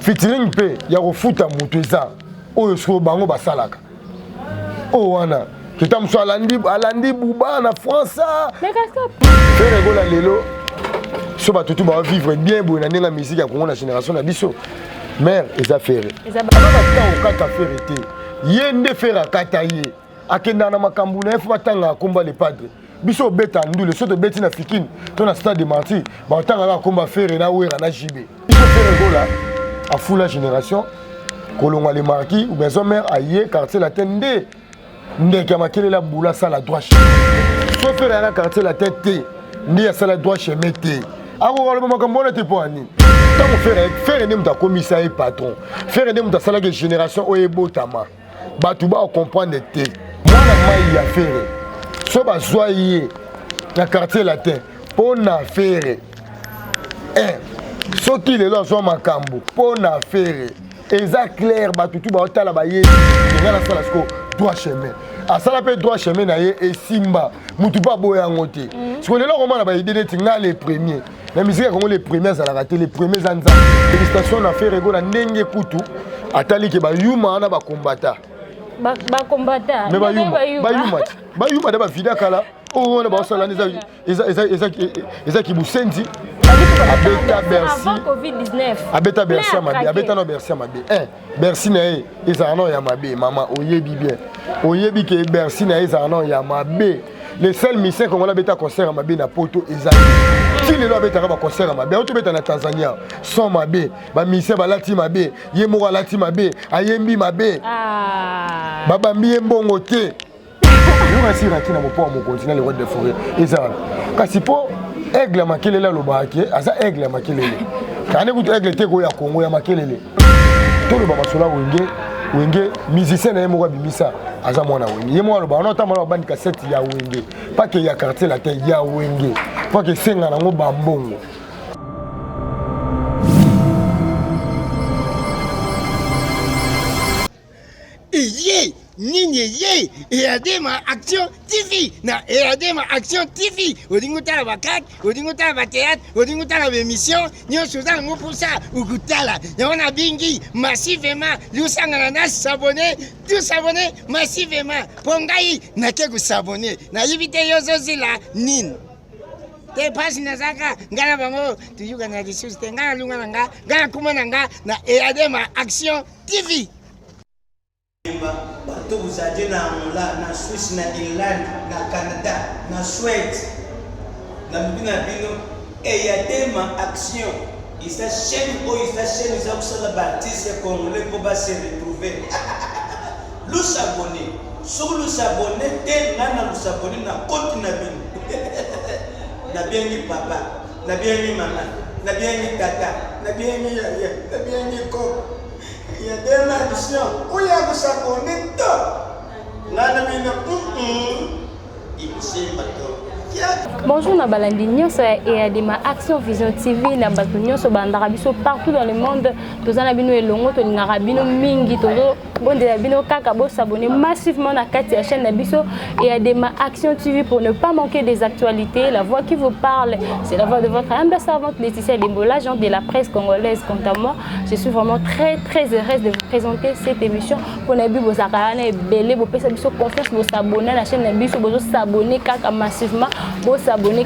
featuring pe ya kofuta mutu eza oyo so bango basalaka o wana kitamuso alandi buba na France faire gola lelo so batutu ba vivre bien bo na ndenga musique ya Congo na génération na biso mère eza faire eza ba kata faire te yende faire akata ye akenda na makambu na efu batanga akomba le padre biso beta ndule so to beti na fikini to na stade de Martyr ba tanga akomba faire na wera na jibe biso faire gola à fou la génération kolongwa les marquis ou bien son mère aïe quartier la tende ndé kamakele la boula ça la droit chemin so faire na quartier la tête ndé ça la droit chemin té ako wala makambo na te po ani tant faire ne muta commissaire patron faire ne muta sala que génération o ebotama batu ba comprendre te mwana mai ya faire so ba soyer na quartier latin pour na faire soki lelo so makambo pour na faire exact clair batutu ba otala ba ye ngala sala sko droit chemin asala pe droit chemin na ye esimba mutu ba boya ngote siko lelo ko mana ba idée neti nga les premiers la musique comme les premiers à la rater les premiers anza félicitations na faire ego na ndenge kutu atali ke ba yuma na ba combattant ba combattant mais ba yuma da ba vida kala oh na ba sala eza ki busenzi abeta Bercy Covid-19 abeta Bercy mabe abeta no Bercy mabe Bercy na eza no ya mabe mama oyebi bien oyebi ke Bercy na eza no ya mabe les seuls musiciens qu'on a beta concert à mabe na poto eza si les lois beta ba concert à mabe auto beta na Tanzania son mabe ba musicien ba lati mabe yemo lati mabe ayembi mabe baba mbi mbongo te yo asi rakina mo po mo continuer le roi de forêt eza kasi po aigle makelele lobaki asa aigle makelele kana kutu aigle te ko ya Congo ya makelele to le baba sola wenge musicien na yemo bimisa aza mwana wenge yemo lo ba on ta mwana bandi cassette ya wenge pas que ya quartier la tête ya wenge pas que senga na ngo bambongo Nini ye Eradema Action TV na Eradema Action TV odingutala bakat odingutala bateat odingutala bemission nyonso za ngo pour ça ukutala yona bingi massivement lusanga na s'abonner tout s'abonner massivement pongai na ke ku s'abonner na yibite yozo zila nin te pasi na zaka ngana bango tuyuka na disuste ngana lunga nga ngana kuma nga na Eradema Action TV. Bato vous avez na Suisse, na Irlande, na Canada, na Suède, na Bino, et Eradema Action. Il s'achène ou il s'achène, ils ont ça la bâtisse congolais pour se retrouver. Nous s'abonner, sur nous s'abonner, tel nana nous s'abonner na compte na Bino. Na bien ni papa, na bien ni maman, na bien ni tata, na bien ni yaya, na bien ni ko. Il y a des malditions. Où il y a des s'abonner tout. Là, il Bonjour Nabalandi Nyonso et Eradema Action Vision TV na bato nyonso bandaka biso partout dans le monde tozana bino elongo to ngara bino mingi tozo bondela bino kaka bo s'abonner massivement na kati ya chaîne na biso Eradema Action TV pour ne pas manquer des actualités. La voix qui vous parle, c'est la voix de votre humble servante Laetitia Dembo, l'agent de la presse congolaise. Quant à moi, je suis vraiment très heureuse de vous présenter cette émission pour nabi bo zakana et belé bo pesa biso confiance bo s'abonner à la chaîne na biso bo s'abonner kaka massivement. Pour s'abonner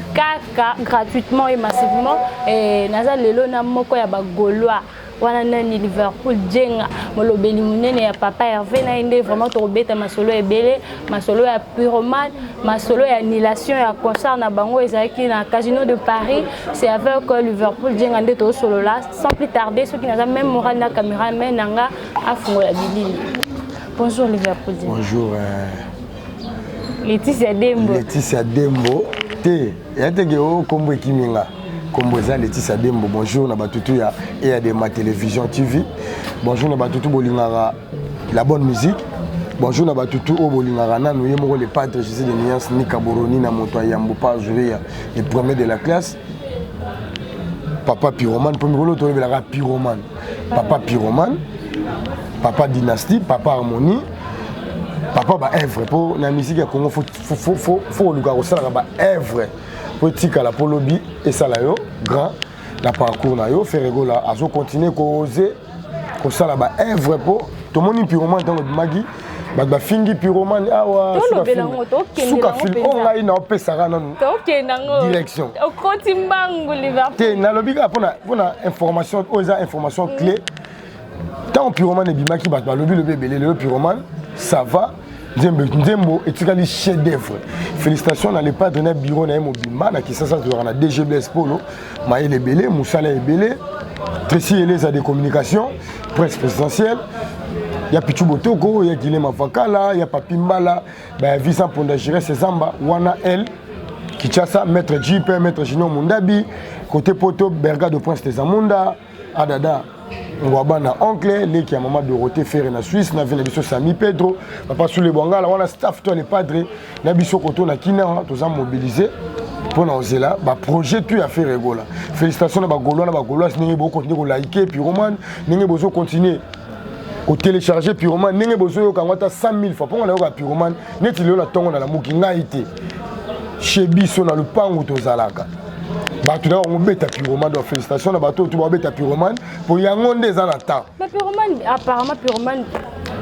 gratuitement et massivement et naza lelo na moko ya bagoloa wana nani Liverpool jenga molobeli munene ya papa Hervé na inde vraiment to beta masolo ebele masolo ya pyromane masolo ya annulation ya concert na bango ezaki na Casino de Paris. C'est avec Liverpool jenga nde to solo là sans plus tarder ceux qui naza même moral na caméra mais nanga afungola bilili. Bonjour Liverpool jenga. Bonjour Laetitia Dembo. Laetitia Dembo. Te, yatege o kombo ekiminga. Kombo za Laetitia Dembo. Bonjour na batutu ya Eradema Télévision TV. Bonjour na batutu bolingara la bonne musique. Bonjour na batutu o bolingara nanu yemoko le padre Jésus de Niance ni Kaboroni na moto yambo pas jouer les premiers de la classe. Papa Pyromane, premier rôle to lebela Pyromane. Papa Pyromane. Papa Dynastie, Papa Harmonie. Papa ba œuvre pour la musique ya Congo faut luka ko sala ba œuvre pour tika la polobi et ça là yo grand la parcours na yo faire rigola azo continuer ko oser kosala ba œuvre po tomoni pyromane tango magi ba fingi pyromane awa suka film ongai na opesaka nanu direction okoti mbangu Liverpool te nalobi ka pona information oza information clé tant pyromane bimaki ba lobi le bébé le pyromane ça va Nzembo etikali chef d'œuvre. Félicitations dans le padre na bureau na mobimba na kisasa na DGBS Polo, Maël Ebele, Moussala Ebele, Tracy Eleza des communications, presse présidentielle. Il y a Pichu Botoko, il y a Guilhem Avakala, il y a Papi Mbala, Vincent Pondagire, Sezamba, Wana L, Kichasa, Maître JP, Maître Gino Mundabi, côté Poto, Berga de Prince Tezamunda, Adada. Ngwabana oncle, les qui a maman Dorothée Ferré na Suisse, na vina biso Sami Pedro, papa sous les bangala, on a staff toi les padres, na biso koto na kina, tous en mobilisé pour na ozela, ba projet tu a fait rigola. Félicitations na ba gaulois, n'engé beaucoup continuer ko liker Pyroman, n'engé besoin continuer au télécharger Pyroman, n'engé besoin yo kangata 100 000 fois pour on a Pyroman, net il la tongo na la mukinga été. Chez biso na le pango to zalaka. Bato na on beta Pyroman donc félicitations na bato tu beta Pyroman pour yangonde za na temps. Mais Pyroman apparemment Pyroman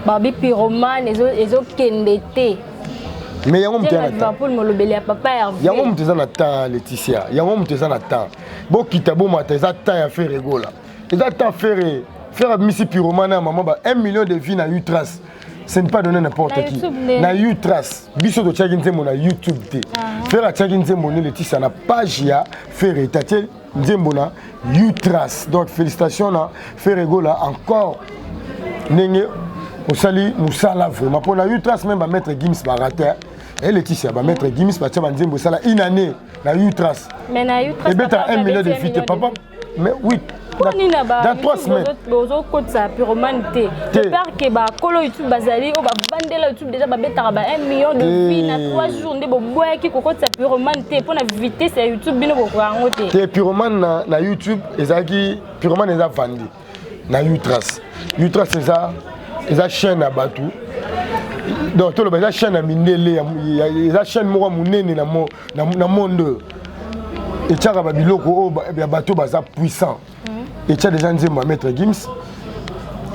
babi Pyroman ezo kendete. Mais yango mtena na pour molobeli ya papa ya. Yango mteza na temps Laetitia. Yango mteza na temps. Bo kitabo mateza temps ya faire rigola. Eza temps faire misi Pyroman na maman ba 1 million de vues na Utras. Ce n'est pas donné n'importe qui. Na Utras, biso to tchaki nzembo na YouTube te. Faire tchaki nzembo ne Laetitia na page ya faire etatie nzembo na Utras. Donc félicitations na faire rigola encore. Nenge osali musala vraiment pour na Utras même ba mettre Gims barater. Et Laetitia ba mettre Gims ba tchaba nzembo sala une année na Utras. Mais na Utras. Et beta 1 million de vues papa. Mais oui. Dans 3 semaines. Bozo kotsa Pyroman te. J'espère que ba kolo YouTube bazali o ba bandela YouTube déjà ba betaka ba 1 million de vues na 3 jours nde bo boya ki kokotsa Pyroman te pour na vitesse ya YouTube bino ko rango te. Te Pyroman na YouTube ezaki Pyroman eza vandi na Utras. Utras eza chaîne à batu. Donc tout le bazali chaîne à mindele eza chaîne moko munene na monde. Et tchaka ba biloko o ba bato baza puissant. Et tu as déjà nzembo à mettre Gims.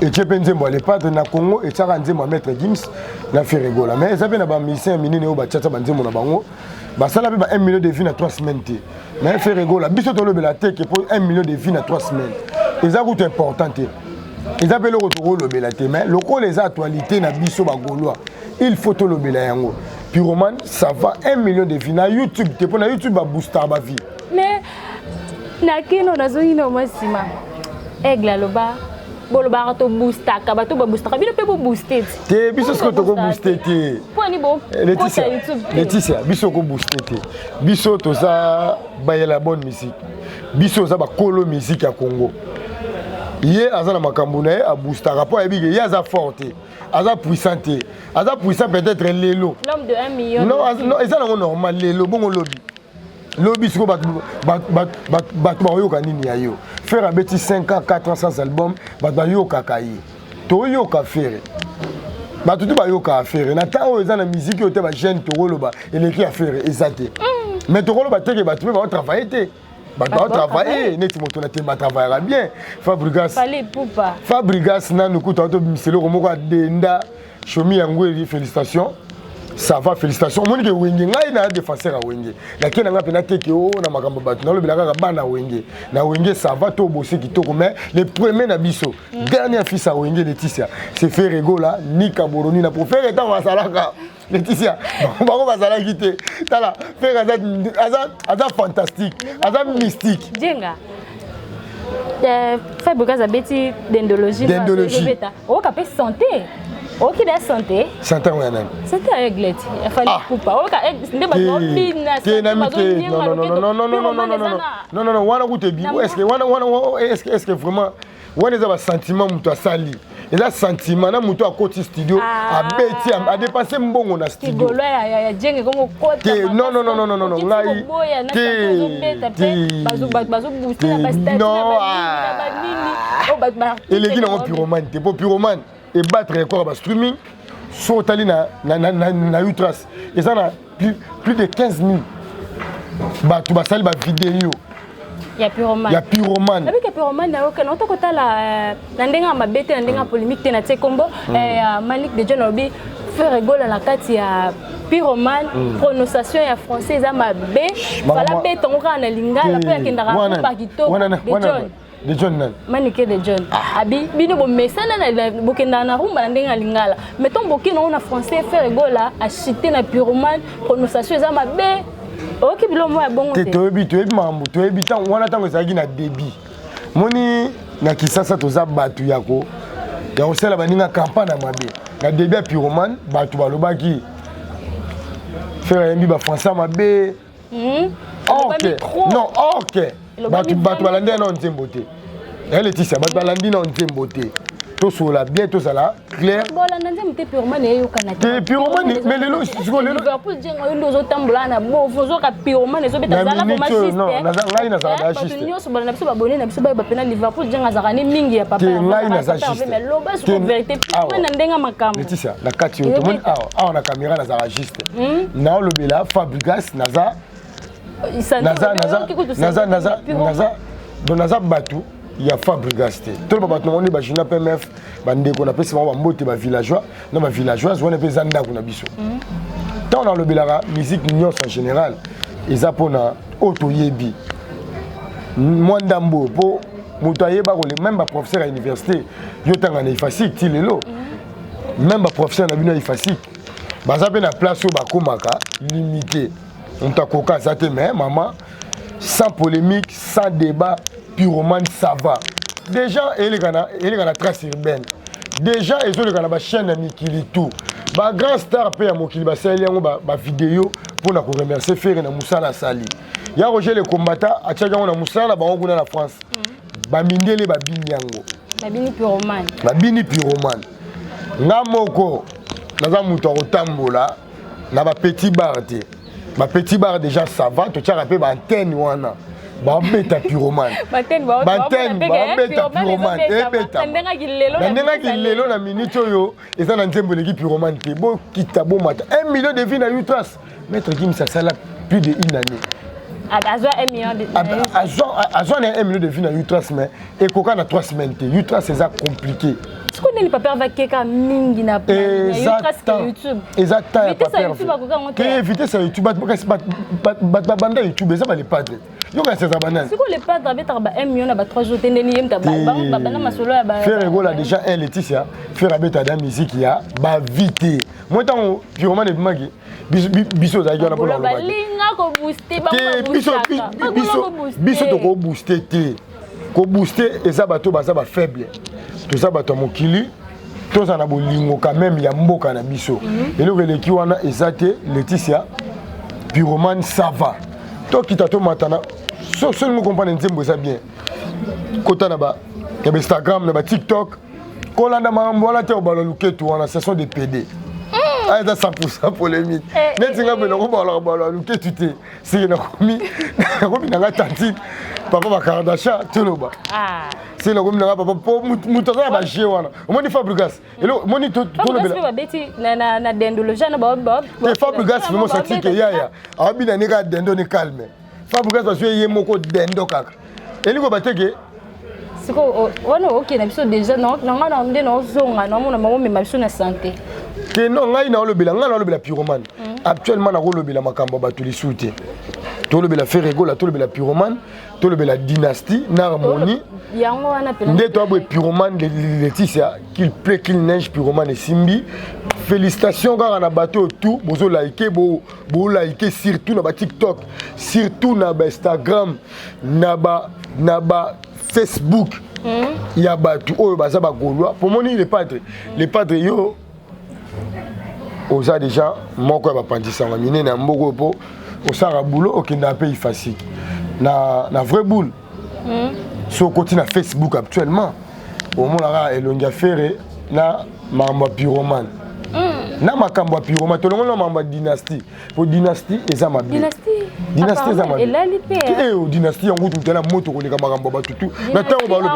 Et tu as nzembo à l'EPAD na Congo. Et tu as nzembo à mettre Gims. Na fait rigola. Mais ça fait na ba musicien minine ou ba tchatcha ba nzembo na bango. Ba ça la ba 1 million de vues na 3 semaines. Mais fait rigola. Biso to le belate qui pour 1 million de vues na 3 semaines. Et ça coûte important. Ils appellent le retour le belate. Mais le col les actualités na biso ba gaulois. Il faut to le belayango. Pyroman, ça va 1 million de vues na YouTube. Tu pour na YouTube ba booster ba vie. Mais nakino nazongi no masima. Egla loba boloba to booster ka bato ba booster bino pe bo booster te biso sko to ko booster te poni bo Laetitia biso ko booster te biso to za bayela bonne musique biso za ba kolo musique ya Congo ye azana makambo na ye a booster rapport ya bige ye aza forte aza puissant peut-être lelo l'homme de 1 million non ezana normal lelo bongo lobby siko bato bayoka nini ya yo faire abeti 5 ans 4 ans sans album bato bayokaka ye toyoka faire bato tu bayoka affaire na temps oyo eza na musique oyo te bajeune tokoloba eleki affaire eza te mais tokoloba teke bato mpe baotravaille te bato baotravaille neti moto na te batravaillera bien Fabrigas nanu kuta otobimisela moko adenda shomi yango eli félicitations. Ça va, félicitations. Monique Wenge, ngai na défenseur à Wenge. La kena nga pena teke o na makambo batu. Na lo bilaka ka bana Wenge. Na Wenge ça va to bosser kitoko mais le premier na biso. Dernier fils à Wenge Laetitia. C'est fait rigola ni Kaboroni na pour faire étant masalaka. Laetitia. Bako basala kité. Tala, faire azat fantastique, azat mystique. Jenga. Fabrice abeti dendologie. O kapé santé. Ok, la santé. Santé, oui, non. Santé avec l'aide. Il fallait couper. Ok, ne pas oublier. Non. Est-ce que vraiment, on est un sentiment où tu as sali. Et là, sentiment, là, où tu as côté studio, à dépasser mon bon studio. Et les gens ont pyromane. T'es pas pyromane. Et battre record à streaming, sur Tali na Utras. Et ça, on a plus de 15 000. Tu vas salir ma vidéo. ya pyromane. Ya pyromane. Avec pyromane na ok na to kotala na ndenga mabete na ndenga polémique te na te kombo Malik de John Obi faire rigoler la kati ya pyromane prononciation ya français za mabe fala beta ngoka na lingala pe akendaka ko kitoko de John nan Manike de John abi bino bo mesana na bokenda na rumba na ndenga lingala mettons bokino na français faire rigoler a citer na pyromane prononciation za mabe. Ok, bilo mo ya bongo te. Toyebi mambo, toyebi tan wana tango ezalaki na débit. Moni na Kisasa toza batu yako. Ya osala baninga campagne na mabe. Na débit ya pyromane, batu balobaki faire yembi ba français mabe. OK. Non, OK. Batu balandi na nzembo te. Elle est ici, batu balandi na nzembo te. Tosola bien tosala clair. Bola nzembo te pyromane yo kana te. Pyromane mais lelo Liverpool jenga yo ndozo tambola na bo fozo ka pyromane zo beta zala ko machiste. Non, ngai na zala machiste. Bato nyonso bana biso babone na biso ba pena Liverpool jenga zakani mingi ya papa. Ngai na za juste. Mais loba sur vérité pyromane ndenga makambo. Laetitia, la kati yo tomoni awa na caméra na za juste. Na lobela Fabregas naza naza batu ya Fabregas te. Tout le monde on est bajina PMF bande qu'on appelle c'est vraiment mbote ba villageois, non ba villageoise on appelle zanda kuna biso. Tant dans le belara musique nyons en général, ils apona auto yebi. Mwandambo po mutaye ba ko même ba professeur à l'université, yo tanga na ifasik ti lelo. Même ba professeur na bino ifasik. Baza pe na place ba komaka limité. On t'a coca ça te mais maman sans polémique, sans débat, pyromane ça va. Déjà il y a la trace urbaine. Déjà ils ont la chaîne à Mikili tout. Ba grand star pe ya mokili ba sali yango ba vidéo pour na ko remercier Ferre na Moussala Sali. Ya Roger le combattant a tchaga na Moussala ba nguna na France. Ba mindele ba bini yango. Ba bini pyromane. Ba bini pyromane. Nga moko naza muto otambola na ba petit bar te. Ma petit bar déjà ça va, tu as rappelé ma antenne wana. Ba beta pyromane. Ba beta pyromane. E beta. Ndenga kilelo na minute yo, eza na nzembo leki pyromane te. Bo kita bo mata. 1 million de vies na Utras. Maître Kim ça sala plus de une année. Azwa 1 million de Azwa 1 million de vies na Utras mais et koka na 3 semaines te. Utras c'est ça compliqué. Ce qu'on n'est pas peur avec quelqu'un mingi na YouTube. Exactement. Éviter ça YouTube. Banda YouTube ça va les padres. Yo ka ça banane. Si ko les padres avec 1 million na 3 jours tendeni yem ta bana masolo ya ba. Faire rigoler déjà un Laetitia, faire abeta da musique ya ba vite. Moi tant purement de magi. Biso za yo na pour la. Balinga ko booster ba biso to ko booster te. Ko booster et ça bato ba ça ba faible. Tout ça bato mokili. Tout ça na bolingo quand même ya mboka na biso. Et le releki wana ezate Laetitia pyromane ça va. Toi qui t'as tout matana. Seul nous comprendre nzembo ça bien. Kota na ba ya Instagram na ba TikTok. Kolanda mambo wala te obalo luketu wana ce sont des PD. Ah ça 100% polémique. Netinga be no balo luketu te. C'est na komi na tantine. Papa ba Kardashian toloba. Ah. C'est le comme na papa po mutaza ba je wana. Omoni Fabregas. Elo moni to bela. Ba beti na dendolo jana ba. Te Fabregas mo senti ke yaya. Abi na nika dendo ni calme. Fabregas ba ye moko dendo kaka. Eliko bateke siko wana ok na biso déjà non ngana ndé no zonga no mona mamo mema biso na santé. Que non ngai na olobela ngana olobela pyromane. Actuellement na olobela makambo batuli soute. Tolobela fait rigoler tolobela pyromane, tolobela dynastie na harmonie. Yango wana pena. Ndé to pyromane de Laetitia qu'il plaît qu'il neige pyromane et Simbi. Félicitations car on a battu tout, bozo liker bo liker surtout na ba TikTok, surtout na ba Instagram, na ba Facebook. Il y a battu oh baza ba golois. Pour moi les padres yo oza déjà moko ba pandisa ngamine na mboko po osara boulot okenda pays facile. Na vrai boule. Sur côté na Facebook actuellement. Au moins là elonga ferré na mamba pyromane. Na makambo pyromane to longo na mamba dynastie. Pour dynastie eza mabe. Dynastie eza mabe. Dynastie en route tena moto ko leka makambo ba tutu. Na tango ba lo.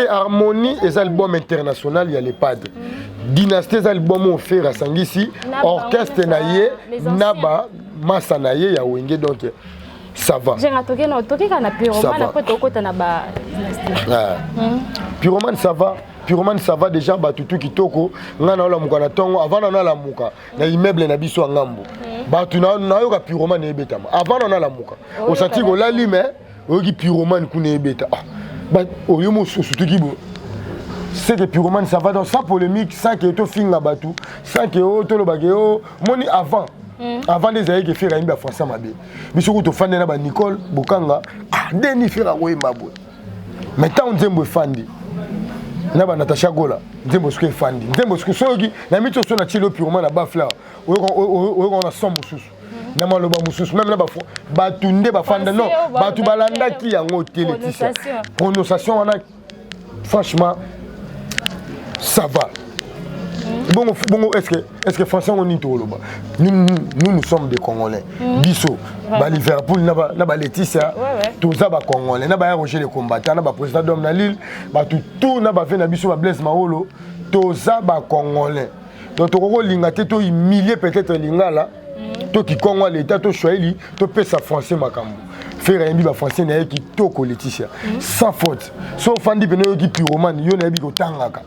Harmonie eza album international il y a les padres. Dynastie eza album offert à Sangisi, orchestre na ye, naba massa na ye ya wenge donc ça va. J'ai toqué non, toqué quand on a Pyromane après tokota na ba. Pyromane ça va. Pyromane ça va déjà batutu kitoko ngana ola muka na tongo avant na la muka na immeuble na biso ngambo. Batu na yo ka Pyromane ebetama avant na la muka. O senti ko la lime o ki Pyromane kuna ebeta. Ba oyo mo surtout ki bo. C'est que Pyromane ça va dans sans polémique, sans que to finga batu, sans que to lo bageo moni avant. Avant des années que faire un français mabe. Biso ko to fande na ba Nicole Bokanga, deni faire ko mabo. Maintenant on zembo fandi. Na ba Natasha Gola, zembo sko fandi. Zembo sko soki na mito so na chilo Pyromane na bafla. On a son mususu. Na maloba mususu même na ba batunde ba fanda non, batu balanda ki yango télé. Prononciation on a franchement ça va. Bon, est-ce que français on est tout là-bas? Nous sommes des Congolais. Bisso, ba Liverpool, na ba Laetitia, tous ça ba Congolais, na ba Roger les combattants, na ba président d'homme na Lille, ba tout na ba fait na biso ba Blaise Maolo, tous ça ba Congolais. Donc to ko linga te to humilier peut-être linga là, to qui Congo l'état to choisi, to peut sa français makambo. Faire un bi ba français na qui to ko Laetitia. Sans faute. Sauf fandi beno qui Pyromane, yo na bi ko tangaka.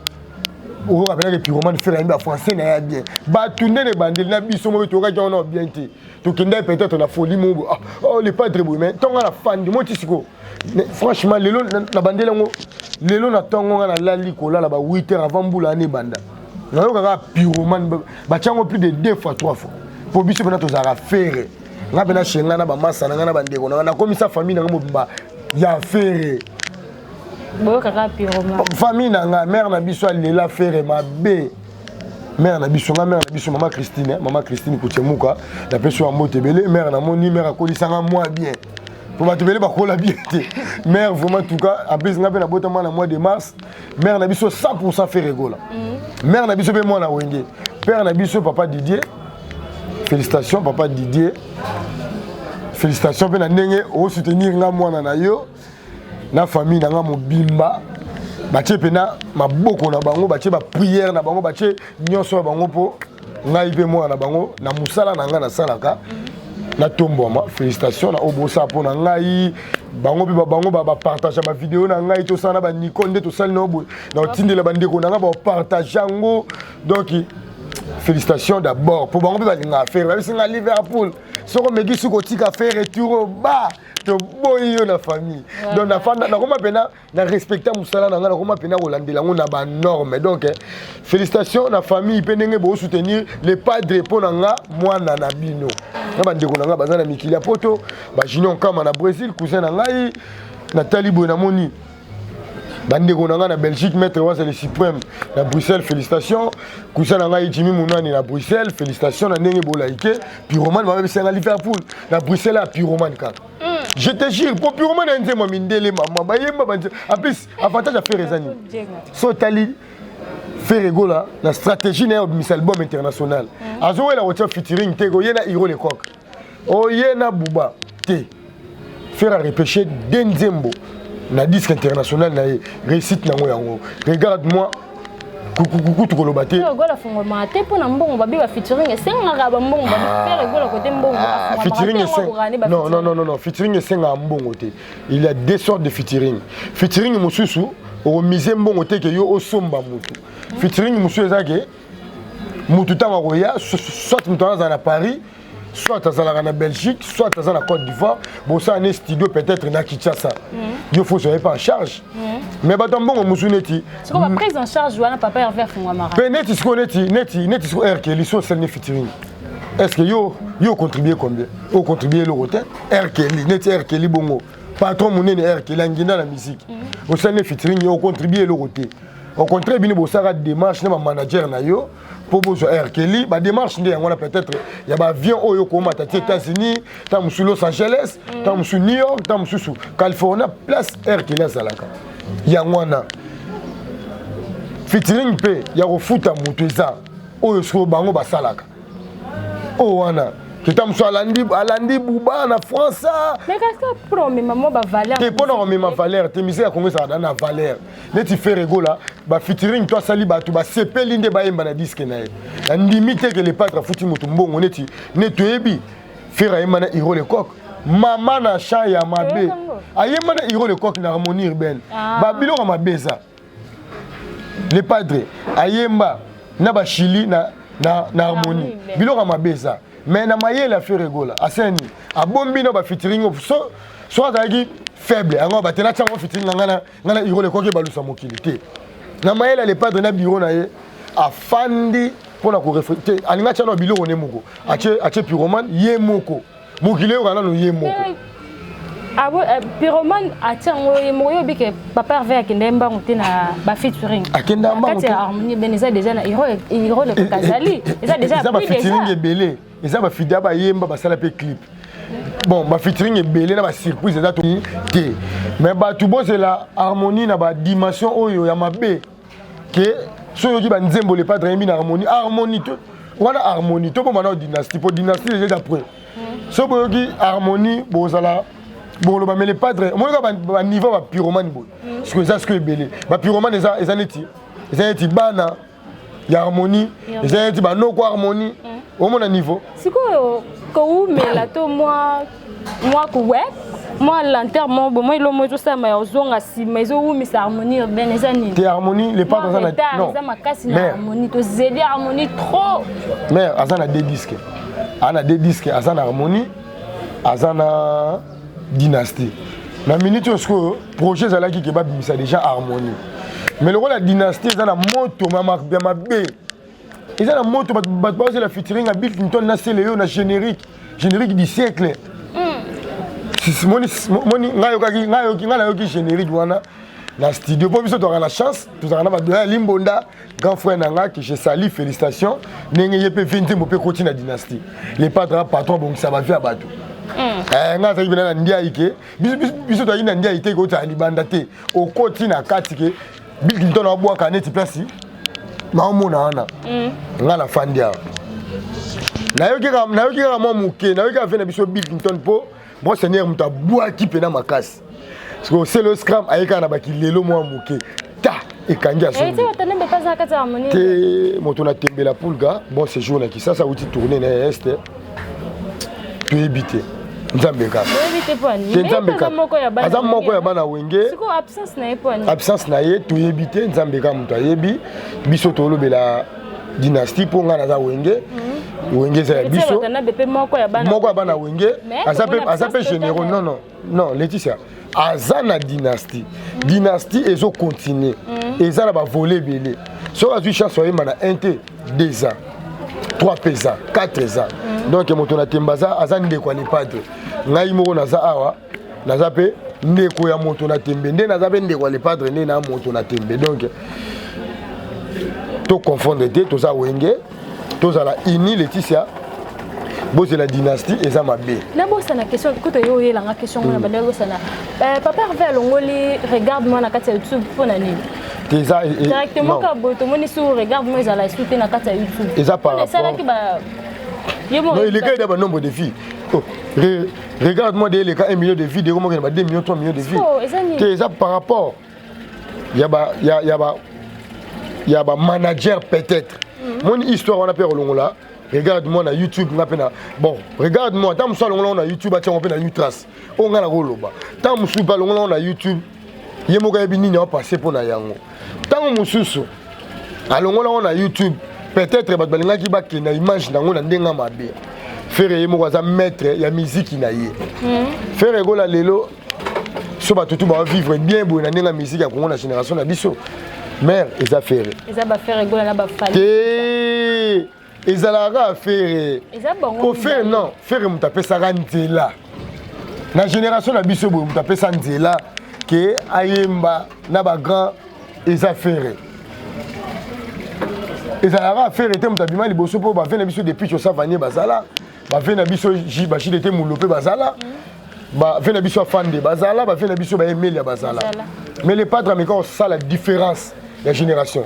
On va appeler les Pyromanes faire un français n'a bien. Bah tout n'est pas bandé na biso mo to ka on bien té. To kende peut-être na folie mo oh les pas très beau mais ton la fan du motisiko. Franchement lelo na bandé lango lelo na tongo na la likola la ba 8 heures avant boula ne banda. Na yo ka Pyromane ba tiango plus de 2 fois 3 fois. Pour biso bena to za faire. Na bena chenga na ba massa na bande ko na comme sa famille na mobimba ya faire. Famille na mère na biso lela faire ma bé mère na biso maman Christine Koutiemuka la personne motebele mère na moni mère akolisanga moi bien pour matebele ba kola bien mère vraiment en tout cas en plus na botama na mois de mars mère na biso 100% faire rigola mère na biso be moi na wenge père na biso papa Didier félicitations papa Didier félicitations pe na ndenge o soutenir nga mwana na yo na famille na nga mobimba batie pena maboko na bango batie ba prière na bango batie nyonso na bango po ngai pe mwana na bango na musala na nga na salaka na tomboma félicitations na obosa po na ngai bango pe bango ba partager ma vidéo na ngai to sana ba Nikonde to sali no bo na tindela bandeko na nga ba partager ngo donc félicitations d'abord pour bango pe ba linga faire ba singa Liverpool soko megi suko tika faire retour ba to boyo na famille donc na fanda na koma pena na respecter musala na nga na koma pena kolandela ngo na ba norme donc félicitations na famille penenge bo soutenir les padres pour nga mwana na bino na bandeko na nga bazana mikili ya poto ba Junior Kama na Brésil cousin na ngai Nathalie Bonamoni bandeko na nga na Belgique maître wa c'est le suprême na Bruxelles félicitations cousin na ngai Jimmy Munani na Bruxelles félicitations na ndenge bo laike Pyromane ba bese na Liverpool na Bruxelles à Pyromane ka. Je te jure, pour Pyromane nze mo mindele maman bayemba banje en plus avantage à faire rezani so tali faire rigola la stratégie na album international azo la voiture featuring tego yena Hiro le coq o yena Bouba te faire repêcher Denzembo na disque international na réussite na yango regarde-moi coucou tukolobate gola fongo mate pona mbongo babi ba featuring esenga ba mbongo ba faire gola côté mbongo featuring esenga non featuring esenga mbongo te il y a deux sortes de featuring mususu o mise mbongo te ke yo osomba mutu featuring mususu ezake mutu tanga koya soit mutu na Paris soit à la Belgique, soit à la Côte d'Ivoire, bon ça un studio peut-être na Kinshasa. Il faut se pas en charge. Mais batam bon musuneti. C'est comme prise en charge wana papa Hervé Fungwamara. Peneti ce neti ce RK li so sel ne featuring. Est-ce que yo contribuer combien? Yo contribuer le rotin RK li neti RK li bongo. Patron monene RK li ngina la musique. Au sel ne featuring yo contribuer le rotin. Au contraire bini bo sara démarche na manager na yo. Pour besoin Air Kelly, bah démarche on a peut-être il y a avion au Yokoma, aux États-Unis, tam sur Los Angeles, tam sur New York, tam sur Californie, place Air Kelly à Salaka. Il y a wana featuring pe ya refuta muteza oyo so bango ba Salaka. Oh wana Kitam so alandi buba na France. Mais qu'est-ce que promet maman ba valeur? Te pona remet ma valeur, te mise ya Congo ça na valeur. Neti fait rigola, ba featuring toi sali ba tu ba CP linde ba yemba na disque na ye. Na limite que les pâtres futi mutu mbongo neti ebi faire yemba na Hiro le coq. Maman na chat ya mabe. Ayemba na Hiro le coq na harmonie urbaine. Ba biloko mabeza. Les padres ayemba na ba Chili na harmonie. Biloko mabeza. Mais na mayele a fait rigola. Aseni abombi na ba featuring so azaki faible. Anga ba tena tsango featuring ngana Hiro le coq balusa mokili te. Na mayele les padres na bureau na ye afandi pour la réfléchir. Alinga tchano biloko ne moko. Ache pyromane ye moko. Mokile wana no ye moko. Abo pyromane atyango ye moko yo bike papa Hervé akende mbango te na ba featuring. Akenda mbango te. Harmonie beneza déjà na Hiro le Kazali. Eza déjà ba featuring ebele. Eza ba fida ba yemba ba sala pe clip. Bon, ba featuring ebele na ba surprise eza to te. Mais ba tu bosse la harmonie na ba dimension oyo ya mabe ke so yoki ba nzembo le padre yembi na harmonie to wana harmonie to bomana dynastie pour dynastie déjà d'après. So boyoki harmonie bozala bon le les padres moi ba niveau ba pyromane bo parce que ça ce que belé ba pyromane eza neti bana ya harmonie eza neti ba no ko harmonie au mon niveau siko ko mela to moi ko ouais moi l'enterrement bon moi il mo tout ça mais ozonga si mais o mi sa harmonie ben eza ni te harmonie les padres ça non ça makasi na harmonie to zédé harmonie trop mais azana deux disques ana deux disques azana harmonie azana dynastie. Na minute où ce projet zala qui kebab ça déjà harmonie. Mais le rôle la dynastie c'est la moto ma B. Ils ont la moto c'est la featuring à Bill Clinton na Céléo na générique du siècle. Moni ngayo ki générique wana na studio pour biso to la chance tout ça na ba Limbonda grand frère nanga que je salue félicitations ndenge yepe 20 mo pe continuer la dynastie. Les padres patron bon ça va faire bateau. Nga za ibina ndia ike biso to ina ndia ite ko ta libanda te okoti na kati ke Bill Clinton abwa kaneti place ma omona wana nga na fandia na yoki ka mo muke na yoki afena biso Bill Clinton po bon seigneur muta bwa ki pena makasi parce que c'est le scram ayeka na baki lelo mo muke ta ekangia so ete otanembe kaza kati harmonie te moto na tembela pulga bon séjour na kisasa uti tourner na est tu éviter Nzambeka. Nzambeka moko ya bana wenge. Siko absence na eponi. Absence na ye to yebite Nzambeka mutu ayebi biso to lobela dynastie po nga za wenge. Wenge za biso. Moko ya bana wenge. Azape généraux non Laetitia. Azana dynastie. Dynastie ezo continuer. Ezala ba voler belé. So azu chance soyema na 1 t 2 ans. 3 ans, 4 ans. Donc moto na tembaza azande kwa les padres. Ngai moko naza awa naza pe ndeko ya moto na tembe nde naza pe ndeko les padres nde na moto na tembe. Donc to confondre te to za wenge to za la ini Laetitia boze la dynastie eza mabe. Na bosa na question koto yo yela nga question na bana bosa na papa Hervé Longoli regarde-moi na kati ya YouTube pona nini. Directement ka boto moni sur regarde-moi za la soutenir na kati ya YouTube. Eza par rapport non, il est a un nombre de filles. Oh, regarde-moi, il y a 1 million de filles, 2 millions, 3 millions de filles. C'est ça par rapport. Il y a un manager peut-être. Mon histoire, on appelle Longola. Regarde-moi na YouTube, bon, regarde-moi, tant que on a YouTube, on a Utras. On a la Roloba. Tant que on a YouTube, il y a un bini qui a passé pour Nayango. Tant que on a YouTube. Peut-être que tu as une image dans la mabe. Faire un maître, il y a musique qui naïe. Faire un lelo, so ba tout va vivre bien bon dans la musique à la génération na biso. Mère, ils a fait. Ils a ba faire un na ba fali. Ils a la faire. Pour faire non, faire mu taper ça nzela. Na génération na biso mu taper ça nzela que ayemba na ba grand ils a fait. Et ça a fait arrêter mon tabima liboso pour faire biso depuis que ça vanie bazala ba faire biso jibachi était moulopé bazala ba faire biso fan de bazala ba faire biso ba Emilia bazala mais les padres américains ça la différence la génération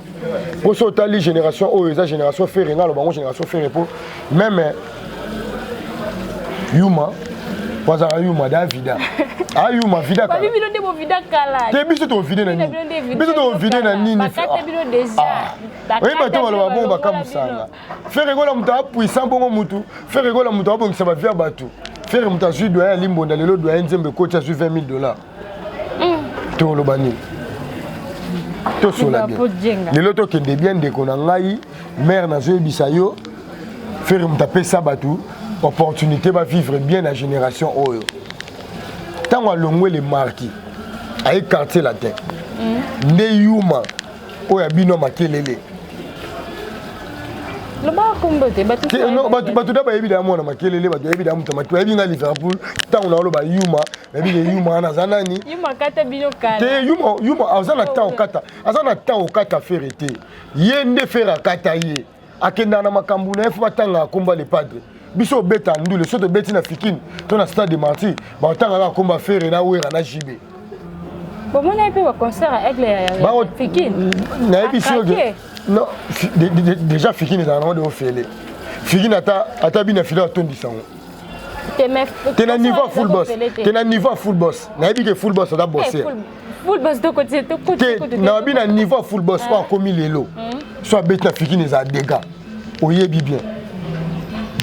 pour ça tali génération oh esa génération faire nga lo bango génération faire pour même Yuma Wazara Yuma Davida Yuma vida kala bibi no debo vida kala te biso to vida na nini biso to vida na nini bakate bino déjà oui bato baloba bongo bakamusanga faire rigola mutu apuissant bongo mutu faire rigola mutu abongisa ba via bato faire mutation doyen limbonda lelo doyen nzembe coach a su $20,000. To lo bani. To sola bien. Lelo to kende bien de konangai mère na zo bisayo faire mutape sabatu opportunité va vivre bien la génération oyo. Tant on longwe les marquis à écarter la tête. Ne yuma oya bino makelele. Le bar comboté batu non batu da ba évidemment na makelele batu évidemment tamatu ebinga Liverpool tant on a lo ba yuma mais bien yuma na zanani yuma kata bino kala te yuma azana temps okata faire été yende faire kata ye akenda na makambu na efu batanga komba les padres biso beta ndule soto beti na fikini to na stade de Martyrs ba tanga komba faire na wera na jibe bon mon épée va concert avec les fikini na ebiso non déjà fikini dans le de ofele fikini ata bina fila tondisa t'es na niveau full boss na ebi que full boss da bosser full boss de côté na bina niveau full boss pas comme lelo soit beta fikini za dégâts oyebi bien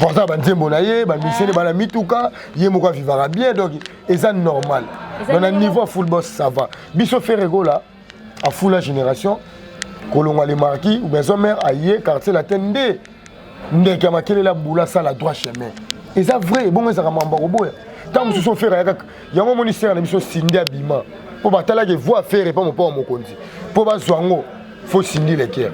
pour ça banzembo na ye ba misene ba na mituka ye moko vivra bien donc c'est normal dans un niveau full boss ça va biso fait regola à full la génération kolonga les marquis ou maison mère aïe quartier la tende ndeka makele la boula ça la droit chemin et ça vrai bon ça mamba roboya tant nous sont faire ya mo ministère na biso sindi abima pour batala que voix faire et pas mon pas mon konti pour ba zwango faut sindi les cœurs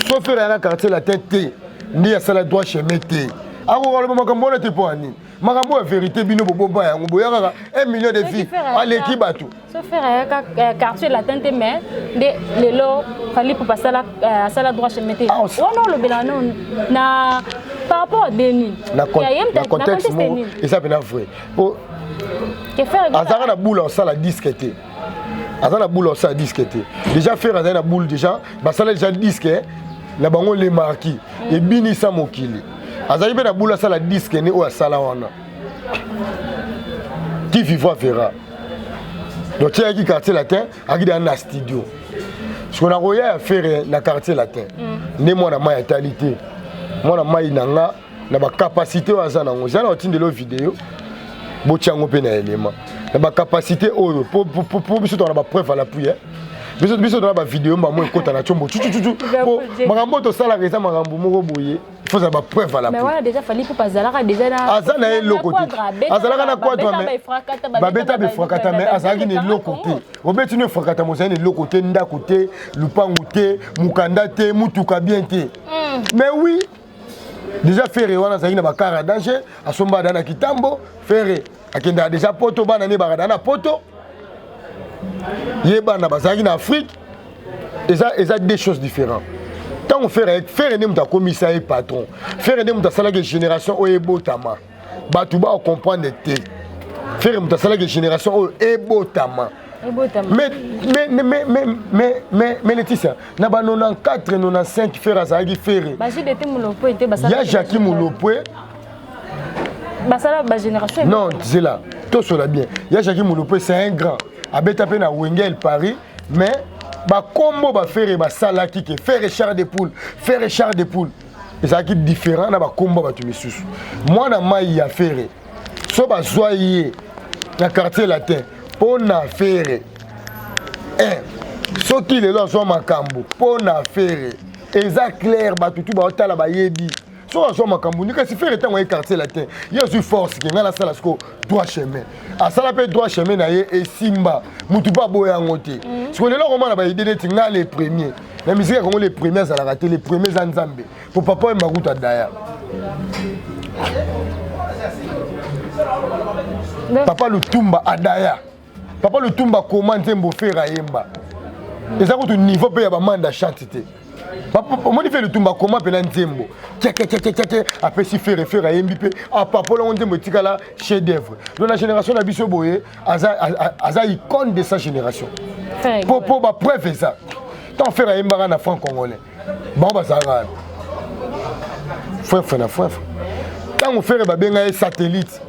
so faire ya quartier la tende ndi ya ça la droit chemin té ako le makambo na te po ani makambo ya vérité bino boboba yango boyaka 1 million de filles à l'équipe batou so faire quartier la tente mais de lelo fali pour passer la droit chemin té on non le bilan na par rapport à Denis na contexte et ça bien vrai pour que faire azara na boule ça la disquette azara na boule ça disquette déjà faire azara na boule déjà ba ça déjà disque la bango les marquis et bini sa mokili azali be na boula ça la disque ne o sala wana qui vivra verra donc tu as qui quartier latin aki dans na studio ce qu'on a roya faire na quartier latin ne moi na ma vitalité moi na mai nanga na ba capacité wa za na ngo za na otindelo vidéo bo tiango pe na élément na ba capacité oyo pour biso to na ba preuve à l'appui biso to na ba vidéo ba mo ekota na chombo chuchu makambo to sala reza makambo moko boye il faut avoir preuve à la mais voilà déjà fallait pour pas zalaka déjà na azana e lokote azalaka na quoi toi mais babeta be frakata mais azaki ne lokote obeti ne frakata mo zani lokote nda côté lupangu te mukanda te mutuka bien te mais oui déjà faire wana zaki na bakara danger asomba dana kitambo faire akenda déjà poto bana ne barada na poto yeba na bazaki na Afrique et ça des choses différentes. Tant on fait ne muta commissaire patron faire ne muta sala que génération o ebotama batuba on comprendre te faire muta sala que génération o ebotama mais Laetitia na ba 94 95 faire azaki faire baji de Mulopo était basala ya Jackie Mulopo basala ba génération non c'est là tout cela bien ya Jackie Mulopo c'est un grand abeta pe na Wengel Paris mais ba combo ba faire ba sala ki ke faire char de poule et ça qui différent na ba combo ba tu misusu moi na mai ya faire so ba soyer na quartier latin pour na faire so qui le lo so makambo pour na faire et ça clair ba tutu ba otala ba yebi so so makambo ni ka si faire temps quartier latin yo su force ki ngala sala sko droit chemin a sala pe droit chemin na ye et simba mutu pa boya ngote parce que le lo comment na ba idée tinga les premiers la musique comme les premiers à la rater les premiers en Zambie pour papa et makuta daya papa Lutumba adaya papa Lutumba comment tembo faire ayemba et ça au niveau pe ya ba manda chantité papa moi fait Lutumba comment pe na ntembo après si faire référence à MBP à papa là on dit motikala chef d'œuvre dans la génération na biso boye aza icône de sa génération pour ba preuve ça tant faire à Mbara na franc congolais bon ba ça frère tant on faire ba benga satellite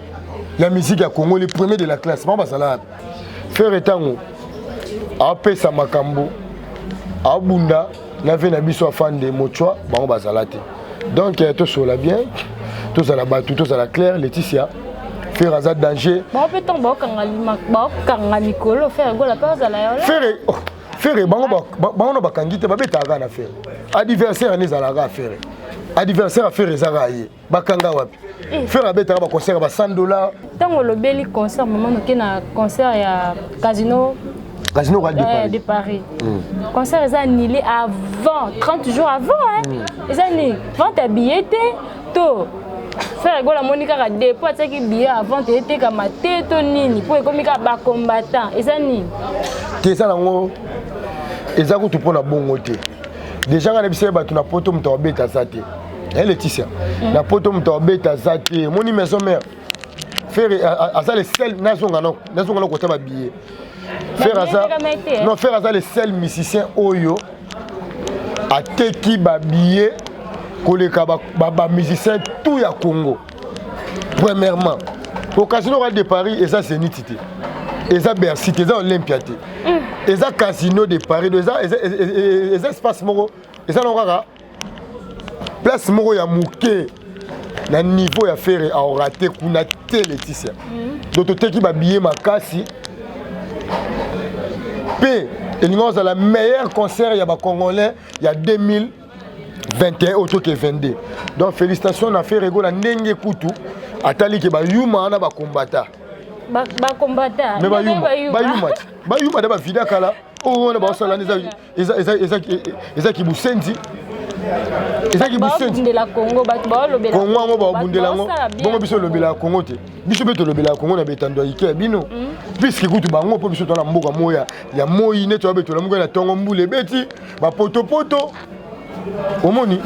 la musique à Congo les premiers de la classe bon ba ça faire tango après ça makambo abunda na ve na biso afande mochwa bon ba ça donc tout sur la bien tout ça la batu tout ça la claire Laetitia faire un danger. Bon, peut-être que Nicolo faire la pause à la faire bango bakangite babetaka na faire. Adversaire ni zalaga faire. Adversaire faire ezaraye. Bakanga wapi. Faire abetaka ba concert ba $100. Tango le beli concert moment que na concert ya Casino de Paris. Concert est annulé avant 30 jours avant ils annulé vente à billet to faire la Monica a dépôt qui billet avant était comme tête nini pour comme ba combattant ils annulé que ça lango ezako to pona bongo te déjà ngana bise ba tuna poto mto beta sate elle Laetitia na poto mto beta sate moni maison mère faire asa le sel nazonga no côté ba billet faire ça non faire ça les seuls musiciens oyo ateki ba billet koleka ba musiciens tout ya Congo premièrement au Casino de Paris et ça c'est nitité et ça Bercy et ça Olympia et ça Casino de Paris et ça espace moko et ça non kaka place moko ya muke na niveau ya faire a raté kuna te Laetitia donc teki ba billet makasi et nous avons le meilleur concert il y a Congolais il y a 2021 auto que 22. Donc félicitations à faire rigoler ndenge kutu atali ke ba yuma na ba combattant. Ba combattant. Mais ba yuma da ba vida kala oh on ba sala eza ki busenzi. Eza ki busenzi de la Congo ba lobela. Congo ba bundela ngo. Bongo biso lobela Congo te. Biso beto lobela Congo na betando ike bino. Puisque kutu bango po biso to na mboka moya ya moyi ne to beto la mboka na tongo mbule beti ba poto omoni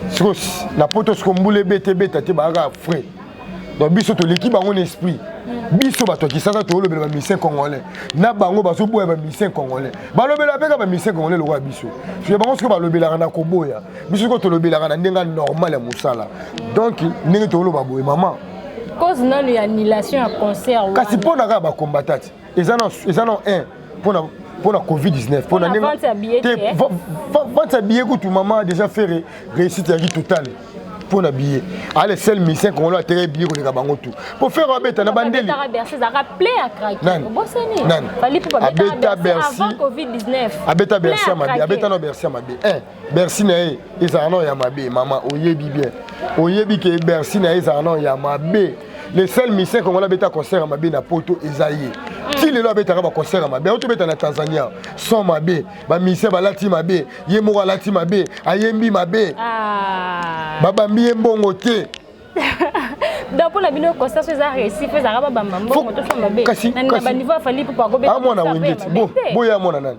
skos na poto skombule bete te ba ga frais donc biso to l'équipe bango esprit biso bato ki sasa to lobela ba musicien congolais na bango baso boya ba musicien congolais ba lobela peka ba musicien congolais lo wa biso je bango sko ba lobela na ko boya biso ko to lobela na ndenga normal ya musala donc ndenge to loba boye maman cause non il y a annulation à concert kasi pona ka ba combattant ezana un pour la Covid-19 pour la vente à billet vente à billet que tout maman a déjà fait réussite totale pour la billet allez seul musicien qu'on a terre billet qu'on a bango tout pour faire un bête na bandeli ça rappelé à craquer bosani fallait pour abeta Bercy avant Covid-19 abeta Bercy mabe abeta no Bercy mabe Bercy na eza non ya mabe maman oyebi bien oyebi ke Bercy na eza non ya mabe les seuls musiciens qu'on a beta concert mabe na poto ezaye si les lois beta ba concert mabe auto beta na Tanzania son mabe ba musicien ba lati mabe yemo lati mabe ayembi mabe baba mbi mbongo te donc pour la bino concert ça réussi fait ça ba mbongo to so mabe na ba niveau fali pour pas go beta amona wenge bo ya mona nani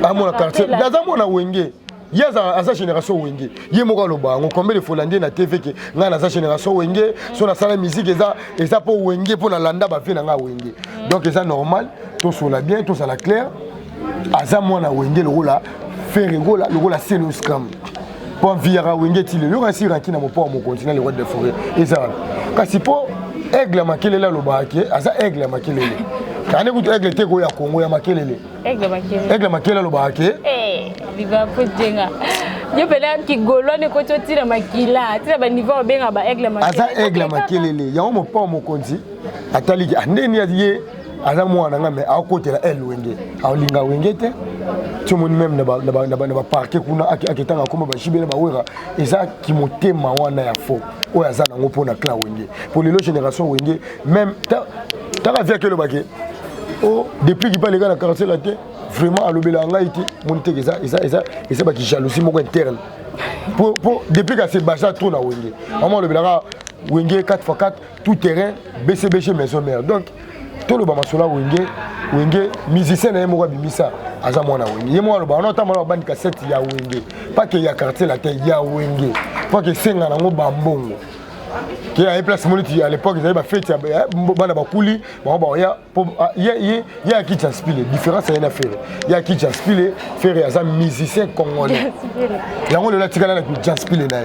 amona quartier daza mona wenge yaza asa génération wenge yemo lo bango combien de Hollandais na TV ke nga na sa génération wenge so na sala musique eza po wenge po na landa ba fe na nga wenge donc c'est normal tout cela bien tout ça la clair aza mona wenge le rola faire rigola le rola c'est le scam pour viara wenge ti le yo si ranki na mo po mo continent le roi de forêt eza kasi po aigle makelele lo ba ke aza aigle makelele kana kutu aigle te ko ya Congo ya makelele aigle makelele lo ba ke viva pojenga yo pela ki golone ko tira makila tira ba niveau benga ba aigle makelele aza aigle makelele ya mo po mo konzi atali andeni ye aza mwana nga me akotela el wenge alinga wenge te tumoni même na ba parquet kuna akitanga koma ba shibela ba wera eza ki motema wana ya fo o aza nango pona clan wenge pour les génération wenge même ta via que le baquet oh depuis qu'il pas les gars na quartier la terre vraiment alobela nga iti monte eza ba ki jalousie moko interne pour depuis que c'est bacha tout na wenge maman alobela wenge 4x4 tout terrain BCBG maison mère donc tout le bamasola wenge musicien na yemo bimisa aza mwana wenge yemo loba on entend mala bandi cassette ya wenge pas que ya quartier la terre ya wenge pas que senga nango bambongo qui a place moniti à l'époque ils avaient fête bana bakuli ba ya qui t'inspire différence rien à faire ya qui t'inspire faire aza musicien congolais yango le latikala na t'inspire na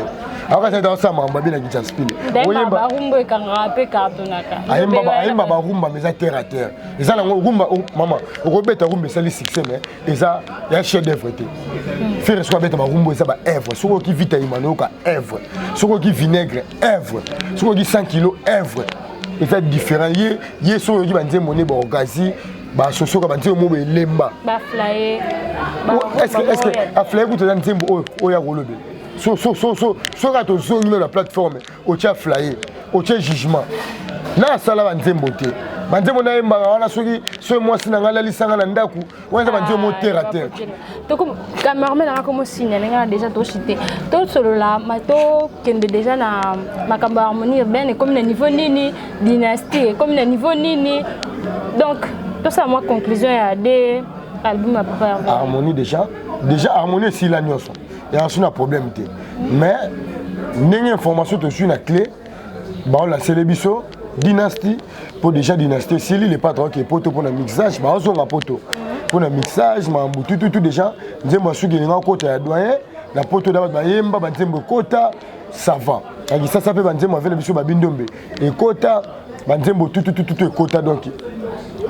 alors c'est dans ça mamba bien qui t'inspire oyemba rumba ekanga pe cartonaka ayemba ba rumba mais à terre eza nango rumba maman robeta rumba c'est le succès mais eza ya chef d'œuvre te faire soit beta ba rumba eza ba œuvre soko qui vita imano ka œuvre soko qui vinaigre œuvre soko qui 100 kg œuvre et ça différent yé so yoki banze moné ba okazi ba soso ka banze mo belemba ba flyer est-ce que a flyer ku to za nzembo oya kolobe so ka to zo numéro la plateforme o tia flyer o tia jugement na sala banzembo te banzembo na yemba wana soki so moi sina ngala lisanga na ndaku wanda banzembo terre à terre to comme cameraman na comme signe nga déjà to chité to solo la mato kende déjà na makambo harmonie urbaine comme na niveau nini dynastie comme na niveau nini donc tout ça moi conclusion ya des albums à papa harmonie déjà harmonie si la nyonso et ensuite un problème té mais n'engé information to sur la clé ba la célébiso dynastie pour déjà dynastie si il est pas trop qui poto pour le mixage ba on a poto pour le mixage ma tout déjà nzembo suki nga kota ya doyen la poto d'abord ba yemba ba nzembo kota ça va et ça fait ba nzembo avec biso ba bindombe et kota ba nzembo tout et kota donc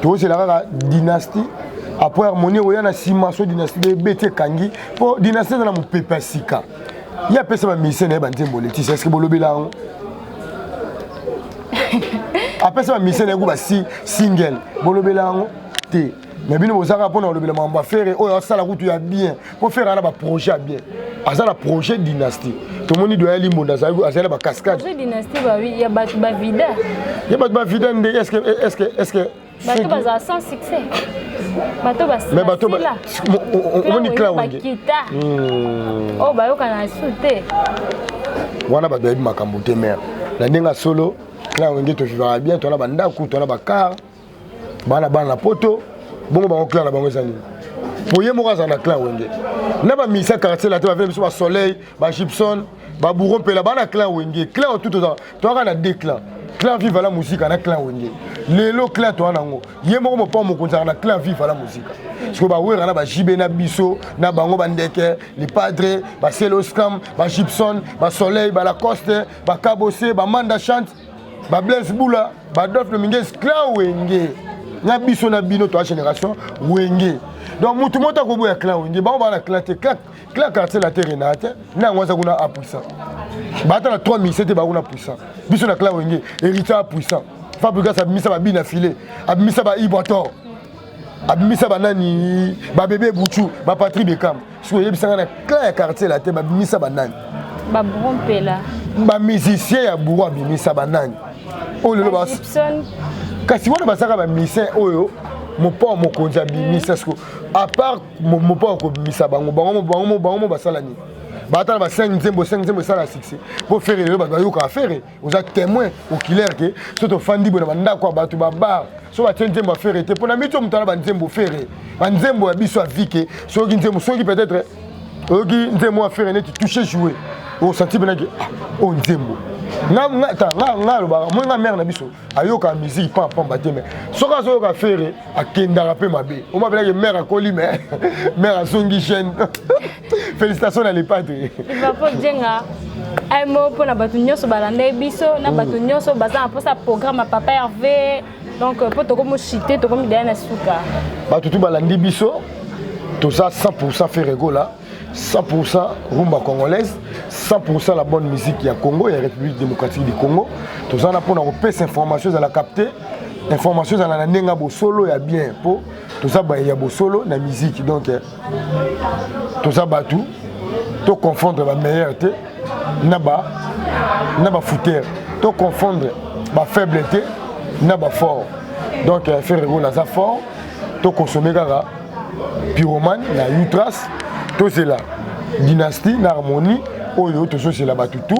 to c'est la dynastie après harmonie oya na simaso dynastie de bete kangi pour dynastie na mo pepasika ya pesa ba mission na ba nzembo leti est-ce que bolobela après ça mission na ba single bolobela ngo te mais bino bozaka pona bolobela mamba faire oyo sala kutu ya bien pour faire na ba projet bien azala projet dynastie to moni doya limonda azala ba cascade projet dynastie ba oui ya ba vida est-ce que bato baza sans succès bato bas mais bato on ni clan wenge oh ba yoka na sute wana ba doya makambo te mère la ndenga solo clan wenge to vivra bien to na banda ku to na bakar bana na poto bongo ba clan na bango ezani poye mo kaza na clan wenge na ba misa quartier la to ba venir sur ba soleil ba Gibson ba bourron pe la bana clan wenge clan tout to ka na deux clans clan vive la musique na clan wenge lelo clan to nango yemo mo pa mo konza na clan vive la musique parce que ba wera na ba jibe na biso na bango bandeke les padres ba Celoscam ba Gibson ba soleil ba Lacoste ba Cabosé ba Manda chante ba Blaise Boula ba Dolph Dominguez clan wenge na biso na bino to génération wenge donc mutu mota ko boya clan wenge ba na clan te clan quartier la terre na te na ngwaza kuna a puissant ba ta na 3007 ba kuna puissant biso na clan wenge héritage puissant Fabrica sa misa ba bina filé abimisa ba Ibotor abimisa ba nani ba bébé Bouchou ba Patrick Bekam so yebisanga na clan ya quartier la te ba bimisa ba nani ba Brompela ba musicien ya bourwa bimisa ba nani o lelo ba Gibson kasi wana basaka ba musicien oyo mopo mokonzi abimisa sko à part mopo ko bimisa bango basala ni batala ba 5 nzembo ça la succès pour faire le ba yoka faire vous êtes témoin au clair que soto fandi bona banda kwa batu ba bar so ba nzembo faire était pour na mito mutala ba nzembo faire ba nzembo ya biso avike so ki nzembo so ki peut-être oki nzembo faire ne toucher jouer au senti bena que o nzembo nga lo ba mo nga mère na biso ayoka musique pa baté mais so ka so ka faire akenda rapé mabe o ma bela que mère akoli mais mère asongi chaîne. Félicitations à les padres. Il va pas dire un mot pour la batuño sur balanda biso na batuño sur bazan pour sa programme à papa Hervé donc pour to comme chité to comme idée na suka. Batutu balandi biso tout ça 100% fait regola 100% rumba congolaise 100% la bonne musique ya Congo et République démocratique du Congo tout ça na pour na repère information à la capter information à la nenga bo solo ya bien pour tout ça ba ya bo solo na musique donc tout ça batu to confondre la meilleure na ba fouteur to confondre ba faiblesse na ba fort donc faire rôle ça fort to consommer gara pyromane na Utras to c'est la dynastie na harmonie oyo to c'est la batutu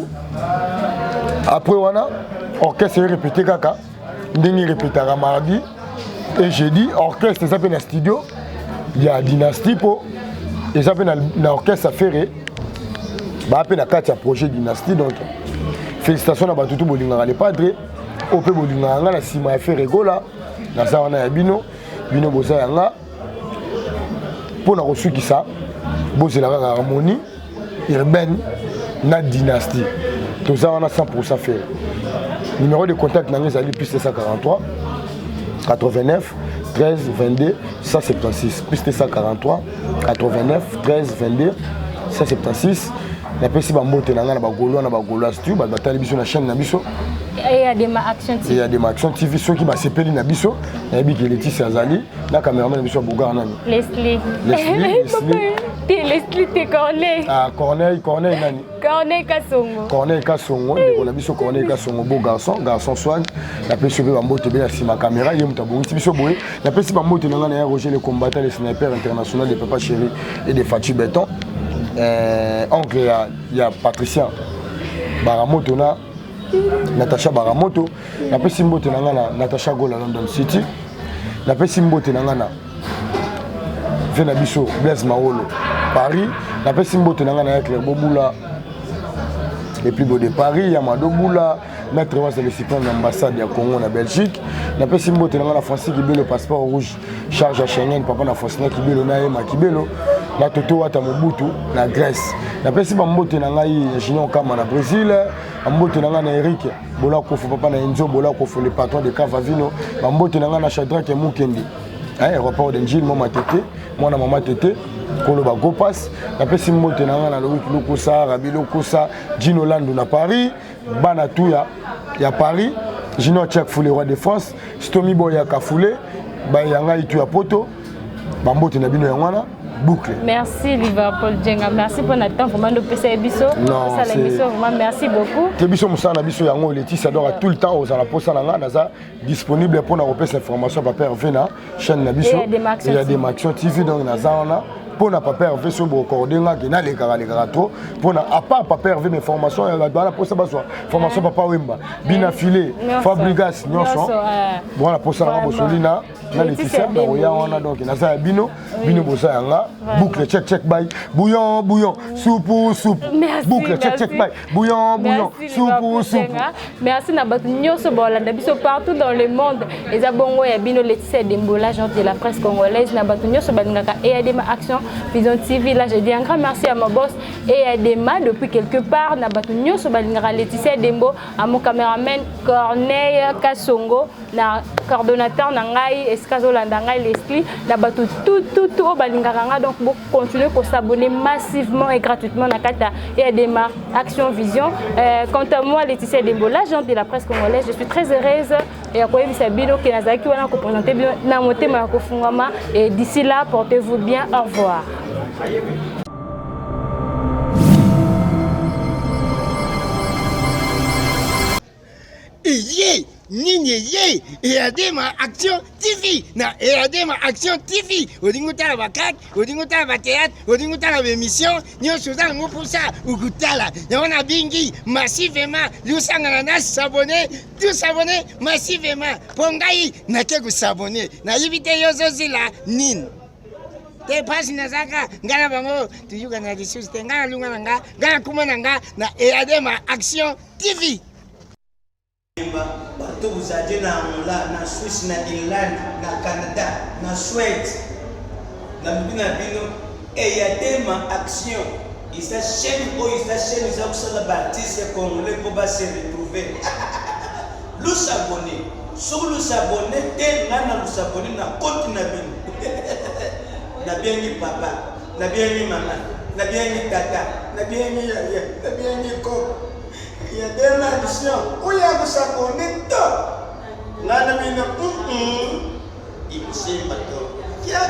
après wana orchestre répété kaka ndenge répétera mardi et jeudi orchestre ça fait na studio il y a dynastie pour et ça fait na orchestre affaire ba appel na kati ya projet dynastie donc félicitations na batutu bolinga les padres au pe bolinga nga na sima affaire regola na ça wana ya bino boza yanga pour na resuki ça bozela ka harmonie urbaine na dynastie tout ça wana 100% fait numéro de contact na ngeza plus 743 89 13 22 176 plus 143 89 13 22 176 na pesi ba mbote na nga na ba Gaulois tu ba batali biso na chaîne na biso et à des Action TV. Et à des Action TV ceux qui ba sepeli na biso na bi ke Laetitia Azali na cameraman na biso Bogar nani Leslie te Corneille. Ah Corneille nani Corneille Kasongo de la biso Corneille Kasongo beau garçon swag na pesi ba mbote be na sima caméra ye muta bongi biso boye na pesi ba mbote na nga na Roger le combattant le sniper international de Papa Chéri et de Fatu Béton oncle il y a Patricia Baramoto na Natacha Baramoto na pesi mbote na nga na Natasha Gola London City na pesi mbote na nga na Vena biso Blaise Maolo Paris na pesi mbote na nga na Claire Bobula les plus beaux de Paris Yamado Boula Maître Wasa le cyclone de l'ambassade de Congo en Belgique na pesi mbote na nga na Francis Kibelo passeport rouge charge à Schengen papa na Faustina Kibelo na Emma Kibelo na Toto Wata Mobutu na Grèce na pesi ba mbote na ngai Junior Kama na Brésil mbote na nga na Eric Bola Kofo papa na Enzo Bola Kofo le patron de Cavavino ba mbote na nga na Shadrack Mukendi aéroport de Njil Mama Tete mwana mama Tete Kolo ba Gopas na pesi mbote na nga na Loïc Lokosa Rabi Lokosa Gino Landu na Paris bana tuya ya Paris Junior Tchak Foulé roi de France Stomy Boya Kafoulé ba yanga itu ya poto ba mbote na bino ya wana boucle. Merci Liverpool Djenga, merci pour notre temps vraiment de PC Bisso. Non, ça l'émission vraiment merci beaucoup. Te biso musana biso yango Laetitia adore tout le temps aux la poste na naza disponible pour na repère information papa Vena chaîne na biso. Il y a des Action TV donc naza ona pour na papa Hervé so recordé nga ki na le kara trop pour na à part papa Hervé mes formations ya la poste baso formation papa Wemba bina filé Fabrigas nyonso bon la poste na bosolina na Laetitia na oya ona donc naza bino bosa yanga boucle check by bouillon soupe boucle check by bouillon soupe. Merci na batu nyonso bolanda biso partout dans le monde eza bongo ya bino Laetitia Dembo l'agent de la presse congolaise na batu nyonso balingaka et des Action Vision TV là je dis un grand merci à ma boss et à Dema depuis quelque part na batu nyonso balingaka Laetitia Dembo à mon caméraman Corneille Kasongo na coordonnateur na ngai Eskazo Landangai Leslie na batu tout balingaka donc pour continuer pour s'abonner massivement et gratuitement na kata et à Dema Action Vision. Quant à moi Laetitia Dembo l'agent de la presse congolaise je suis très heureuse et à koyebisa bino ke nazaki wana ko présenter bien na motema ya kofungama et d'ici là portez-vous bien. Au revoir. Et Adema Action TV na Adema Action TV odingutala bakak odingutala batéâtre odingutala émission nyonso za ngo pour ça ukutala yona bingi massivement lusangana na s'abonner tous s'abonner massivement pongai na ke s'abonner na yibite yozozila nin te pasi na zaka ngana bango tuyuka na disusi te ngana lunga nga ngana kumana nga na Adema Action TV. Bato buzaje na Angola, na Suisse, na Irlande, na Canada, na Suède, na bino Adema Action. Isa chaîne za kusala baptiste congolais pour se retrouver. Lu s'abonner. Sur lu s'abonner, te ngana lu s'abonner na compte na bino. Na bien ni papa, na bien ni maman, na bien ni tata, na bien ni yaya, na bien ni ko. Il y a des malditions. Où il y a que ça connaît tout. Là, il y a